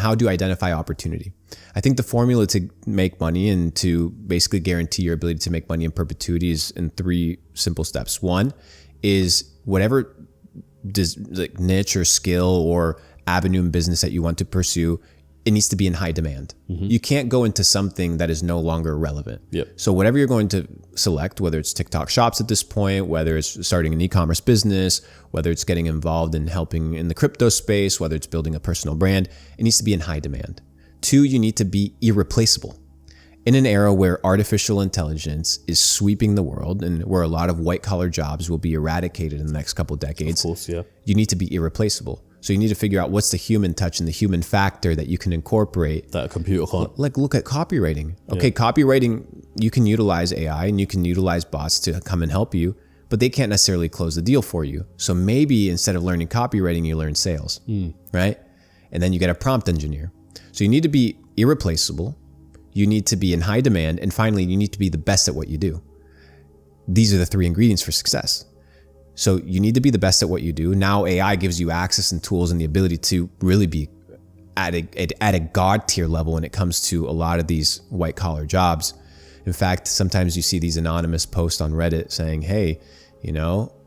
how do you identify opportunity? I think the formula to make money and to basically guarantee your ability to make money in perpetuity is in 3 simple steps. One is whatever niche or skill or avenue in business that you want to pursue, it needs to be in high demand. You can't go into something that is no longer relevant. So whatever you're going to select, whether it's TikTok shops at this point, whether it's starting an e-commerce business, whether it's getting involved in helping in the crypto space, whether it's building a personal brand, it needs to be in high demand. 2, you need to be irreplaceable. In an era where artificial intelligence is sweeping the world and where a lot of white collar jobs will be eradicated in the next couple of decades, of course, you need to be irreplaceable. So you need to figure out what's the human touch and the human factor that you can incorporate. That a computer can't. Like look at copywriting. Okay, copywriting, you can utilize AI and you can utilize bots to come and help you, but they can't necessarily close the deal for you. So maybe instead of learning copywriting, you learn sales, right? And then you get a prompt engineer. So you need to be irreplaceable. You need to be in high demand. And finally, you need to be the best at what you do. These are the 3 ingredients for success. So you need to be the best at what you do. Now AI gives you access and tools and the ability to really be at a God tier level when it comes to a lot of these white collar jobs. In fact, sometimes you see these anonymous posts on Reddit saying, hey,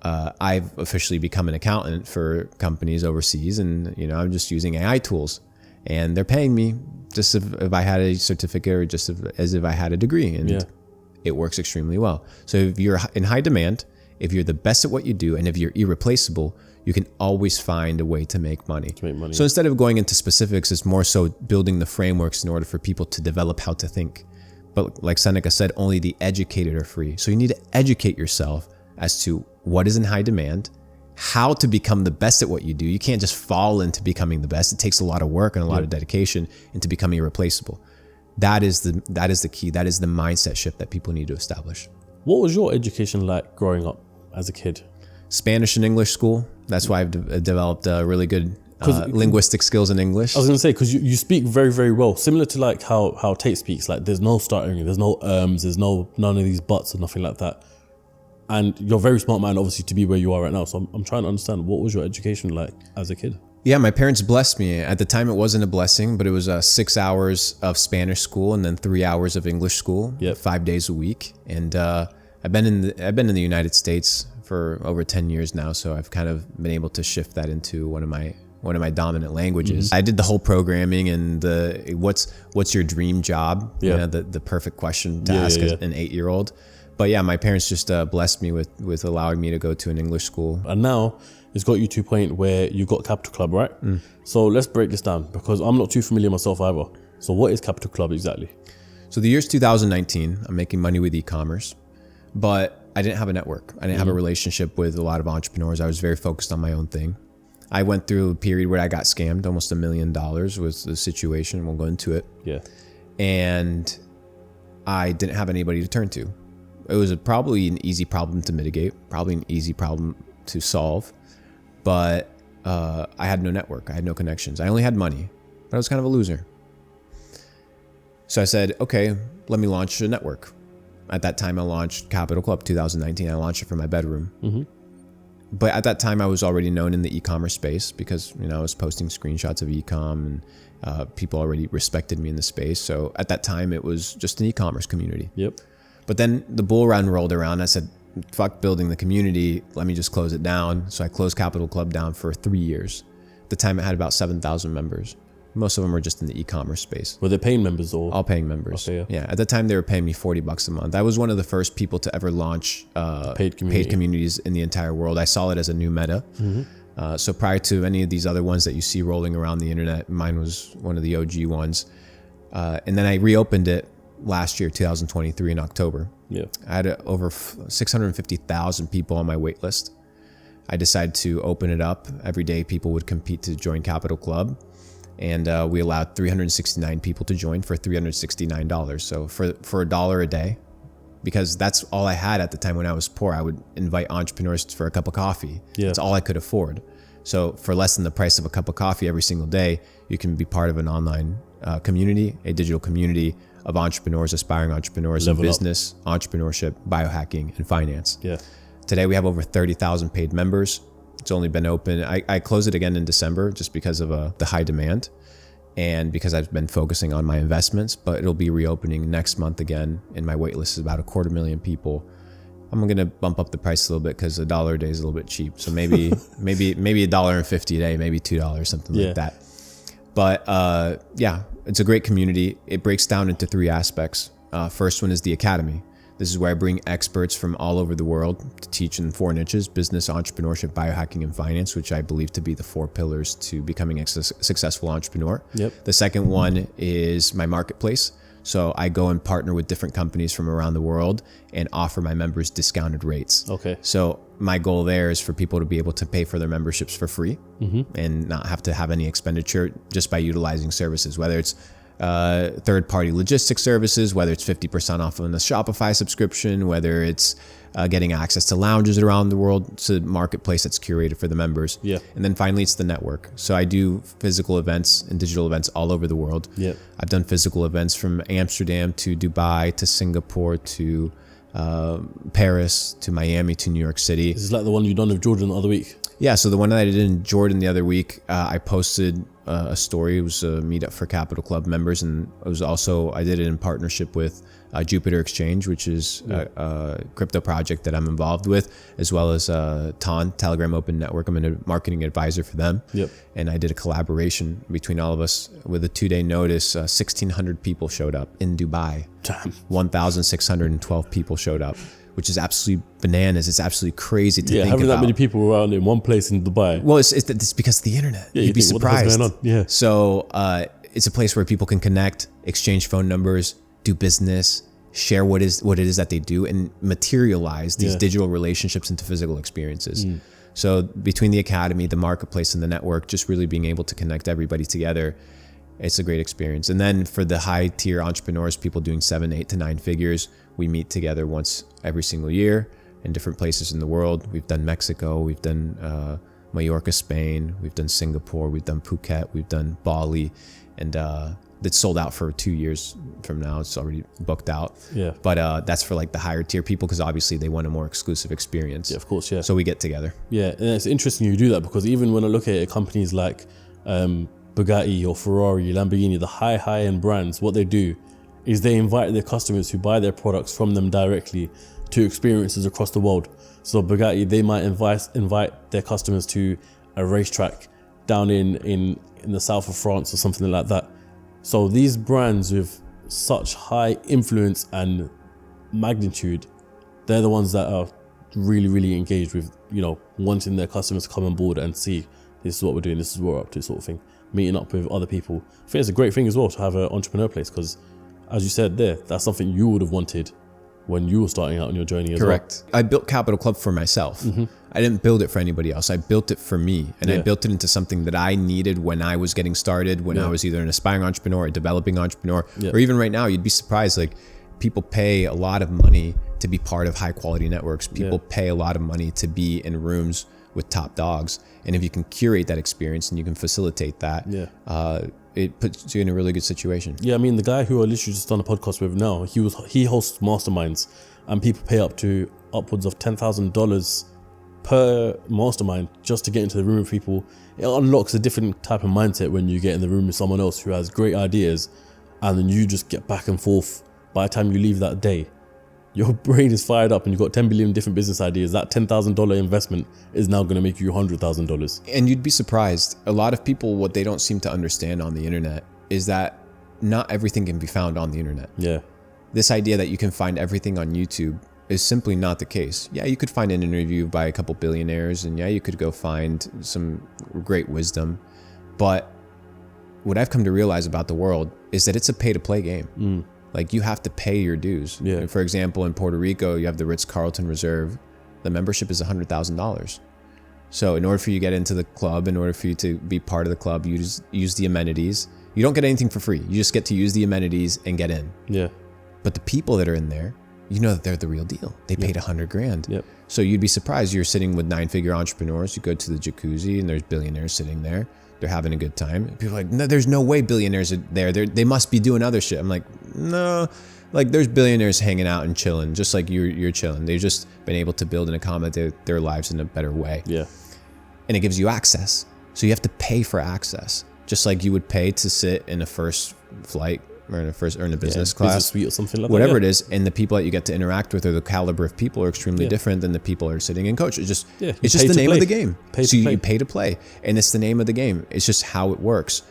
I've officially become an accountant for companies overseas and, I'm just using AI tools and they're paying me just if I had a certificate or just as if I had a degree. And it works extremely well. So if you're in high demand, if you're the best at what you do, and if you're irreplaceable, you can always find a way to make money. So instead of going into specifics, it's more so building the frameworks in order for people to develop how to think. But like Seneca said, only the educated are free. So you need to educate yourself as to what is in high demand, how to become the best at what you do. You can't just fall into becoming the best. It takes a lot of work and a lot of dedication into becoming irreplaceable. That is the key. That is the mindset shift that people need to establish. What was your education like growing up as a kid? Spanish and English school. That's why I've developed really good linguistic skills in English. I was going to say, because you speak very, very well. Similar to like how Tate speaks. Like there's no stuttering, there's no there's none of these buts or nothing like that. And you're a very smart man, obviously, to be where you are right now. So I'm trying to understand, what was your education like as a kid? Yeah, my parents blessed me. At the time, it wasn't a blessing, but it was 6 hours of Spanish school and then 3 hours of English school, 5 days a week. And I've been in the United States for over 10 years now, so I've kind of been able to shift that into one of my dominant languages. I did the whole programming and what's your dream job? The perfect question to ask an 8-year-old. But yeah, my parents just blessed me with allowing me to go to an English school. And now it's got you to a point where you got Capital Club, right? So let's break this down, because I'm not too familiar myself either. So what is Capital Club exactly? So the year's 2019. I'm making money with e-commerce, but I didn't have a network. I didn't have a relationship with a lot of entrepreneurs. I was very focused on my own thing. I went through a period where I got scammed almost $1 million was the situation. We'll go into it. Yeah. And I didn't have anybody to turn to. It was probably an easy problem to mitigate, probably an easy problem to solve, but I had no network. I had no connections. I only had money, but I was kind of a loser. So I said, okay, let me launch a network. At that time, I launched Capital Club 2019. I launched it from my bedroom. But at that time, I was already known in the e-commerce space because I was posting screenshots of e-com and people already respected me in the space. So at that time, it was just an e-commerce community. But then the bull run rolled around. I said, fuck building the community. Let me just close it down. So I closed Capital Club down for 3 years. At the time, it had about 7,000 members. Most of them were just in the e-commerce space. Were they paying members or? All paying members. Okay, yeah. At the time, they were paying me $40 a month. I was one of the first people to ever launch paid communities in the entire world. I saw it as a new meta. So prior to any of these other ones that you see rolling around the internet, mine was one of the OG ones. And then I reopened it last year, 2023 in October. I had over 650,000 people on my wait list. I decided to open it up. Every day people would compete to join Capital Club. And we allowed 369 people to join for $369. So for $1 a day, because that's all I had at the time when I was poor, I would invite entrepreneurs for a cup of coffee. That's all I could afford. So for less than the price of a cup of coffee every single day, you can be part of an online community, a digital community of entrepreneurs, aspiring entrepreneurs in business, entrepreneurship, biohacking, and finance. Today we have over 30,000 paid members. It's only been open. I closed it again in December just because of the high demand. and because I've been focusing on my investments, but it'll be reopening next month again. And my wait list is about 250,000 people. I'm going to bump up the price a little bit because $1 a day is a little bit cheap. So maybe $1.50 a day, maybe $2, something like that. But yeah, it's a great community. It breaks down into 3 aspects. First one is the academy. This is where I bring experts from all over the world to teach in 4 niches: business, entrepreneurship, biohacking, and finance, which I believe to be the 4 pillars to becoming a successful entrepreneur. The second one is my marketplace. So I go and partner with different companies from around the world and offer my members discounted rates. So my goal there is for people to be able to pay for their memberships for free and not have to have any expenditure just by utilizing services, whether it's third-party logistics services, whether it's 50% off on the Shopify subscription, whether it's getting access to lounges around the world. It's a marketplace that's curated for the members. And then finally, it's the network. So I do physical events and digital events all over the world. I've done physical events from Amsterdam to Dubai to Singapore to Paris to Miami to New York City. This is like the one you done with Jordan the other week. Yeah, so the one that I did in Jordan the other week, I posted a story. It was a meetup for Capital Club members, and it was also, I did it in partnership with Jupiter Exchange, which is a crypto project that I'm involved with, as well as TON, Telegram Open Network. I'm a marketing advisor for them. And I did a collaboration between all of us with a 2-day notice. 1,600 people showed up in Dubai. 1,612 people showed up, which is absolutely bananas. It's absolutely crazy to think about. Having that many people around in one place in Dubai. Well, it's because of the internet. You'd be surprised. What the hell's going So on? it's a place where people can connect, exchange phone numbers, do business, share what it is that they do, and materialize these digital relationships into physical experiences. So between the academy, the marketplace, and the network, just really being able to connect everybody together, it's a great experience. And then for the high tier entrepreneurs, people doing 7, 8 to 9 figures, we meet together once every single year in different places in the world. We've done Mexico, we've done Mallorca, Spain, we've done Singapore, we've done Phuket, we've done Bali, and it's sold out for 2 years from now. It's already booked out. But that's for like the higher tier people, because obviously they want a more exclusive experience. Of course, So we get together. And it's interesting you do that, because even when I look at companies like Bugatti or Ferrari, Lamborghini, the high-end brands, what they do is they invite their customers who buy their products from them directly to experiences across the world. So Bugatti, they might invite their customers to a racetrack down in the south of France or something like that. So these brands with such high influence and magnitude, they're the ones that are really, really engaged with, wanting their customers to come on board and see this is what we're doing, this is what we're up to, sort of thing. Meeting up with other people. I think it's a great thing as well to have an entrepreneur place, because as you said there, that's something you would have wanted when you were starting out on your journey as well. Correct. I built Capital Club for myself. I didn't build it for anybody else. I built it for me, and I built it into something that I needed when I was getting started, when I was either an aspiring entrepreneur, a developing entrepreneur, or even right now. You'd be surprised, like, people pay a lot of money to be part of high quality networks. People pay a lot of money to be in rooms with top dogs. And if you can curate that experience and you can facilitate that, it puts you in a really good situation. I mean, the guy who I literally just done a podcast with now, he hosts masterminds, and people pay upwards of $10,000 per mastermind just to get into the room with people. It unlocks a different type of mindset when you get in the room with someone else who has great ideas, and then you just get back and forth. By the time you leave that day, your brain is fired up and you've got 10 billion different business ideas. That $10,000 investment is now going to make you $100,000. And you'd be surprised. A lot of people, what they don't seem to understand on the internet is that not everything can be found on the internet. This idea that you can find everything on YouTube is simply not the case. You could find an interview by a couple billionaires, and you could go find some great wisdom. But what I've come to realize about the world is that it's a pay-to-play game. Like, you have to pay your dues. For example, in Puerto Rico, you have the Ritz-Carlton Reserve. The membership is $100,000. So in order for you to get into the club, in order for you to be part of the club, you just use the amenities. You don't get anything for free. You just get to use the amenities and get in. But the people that are in there, you know that they're the real deal. They paid $100,000. So you'd be surprised. You're sitting with 9-figure entrepreneurs. You go to the jacuzzi and there's billionaires sitting there. They're having a good time. People are like, no, there's no way billionaires are there. They must be doing other shit. I'm like, no, like, there's billionaires hanging out and chilling, just like you're chilling. They've just been able to build and accommodate their lives in a better way. And it gives you access. So you have to pay for access. just like you would pay to sit in a first flight or in a business business class, suite or something like whatever that. it is, and the people that you get to interact with or the caliber of people are extremely different than the people that are sitting in coach. It's just you it's just pay the to name play. of the game. So you play. pay to play, and it's the name of the game. It's just how it works.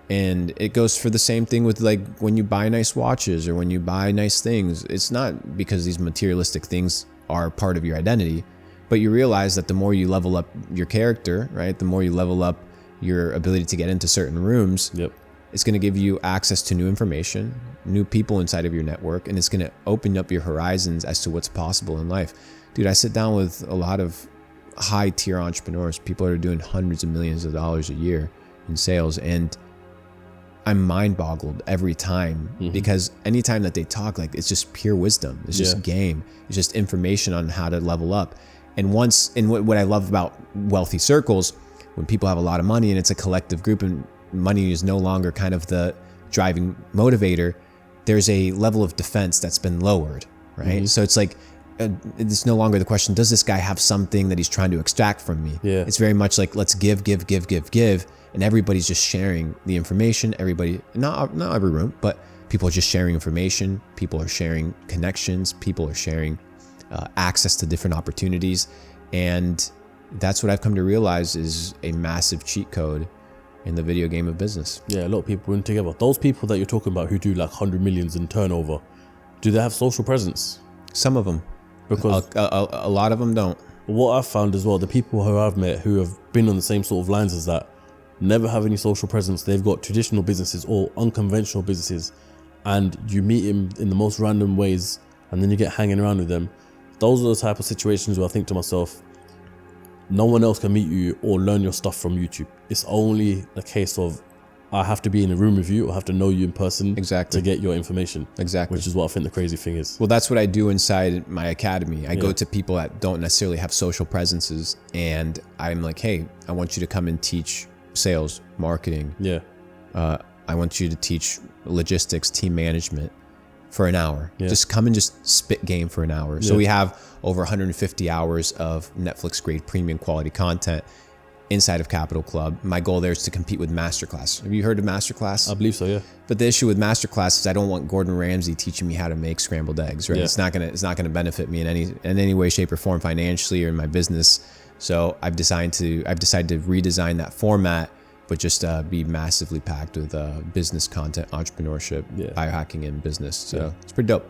And it goes for the same thing with like when you buy nice watches or when you buy nice things. It's not because these materialistic things are part of your identity, but you realize that the more you level up your character, right? The more you level up your ability to get into certain rooms, Yep. it's going to give you access to new information, new people inside of your network, and it's going to open up your horizons as to what's possible in life. Dude, I sit down with a lot of high tier entrepreneurs, people that are doing hundreds of millions of dollars a year in sales, and I'm mind boggled every time because anytime that they talk, like it's just pure wisdom. It's just game. It's just information on how to level up. And what I love about wealthy circles, when people have a lot of money and it's a collective group and money is no longer kind of the driving motivator, there's a level of defense that's been lowered, right? So it's like, it's no longer the question, does this guy have something that he's trying to extract from me? Yeah. It's very much like, let's give. And everybody's just sharing the information. Everybody, not every room, but people are just sharing information. People are sharing connections. People are sharing access to different opportunities. And that's what I've come to realize is a massive cheat code in the video game of business. Yeah, a lot of people in together. Those people that you're talking about who do like 100 millions in turnover, do they have social presence? Some of them, Because a lot of them don't. what I've found as well, the people who I've met who have been on the same sort of lines as that, never have any social presence. They've got traditional businesses or unconventional businesses, and you meet him in the most random ways, and then you get hanging around with them. Those are the type of situations where I think to myself, no one else can meet you or learn your stuff from YouTube. It's only a case of I have to be in a room with you or have to know you in person Exactly. to get your information. Exactly. Which is what I think the crazy thing is. Well, that's what I do inside my academy. I go to people that don't necessarily have social presences, and I'm like, hey, I want you to come and teach sales, marketing. Yeah. I want you to teach logistics, team management for an hour. Yeah. Just come and just spit game for an hour. So we have over 150 hours of Netflix grade premium quality content inside of Capital Club. My goal there is to compete with Masterclass. Have you heard of Masterclass? I believe so, yeah. But the issue with Masterclass is I don't want Gordon Ramsay teaching me how to make scrambled eggs, right? Yeah. It's not gonna benefit me in any way, shape, or form financially or in my business. So I've decided to redesign that format, but just be massively packed with business content, entrepreneurship, biohacking, and business. So it's pretty dope.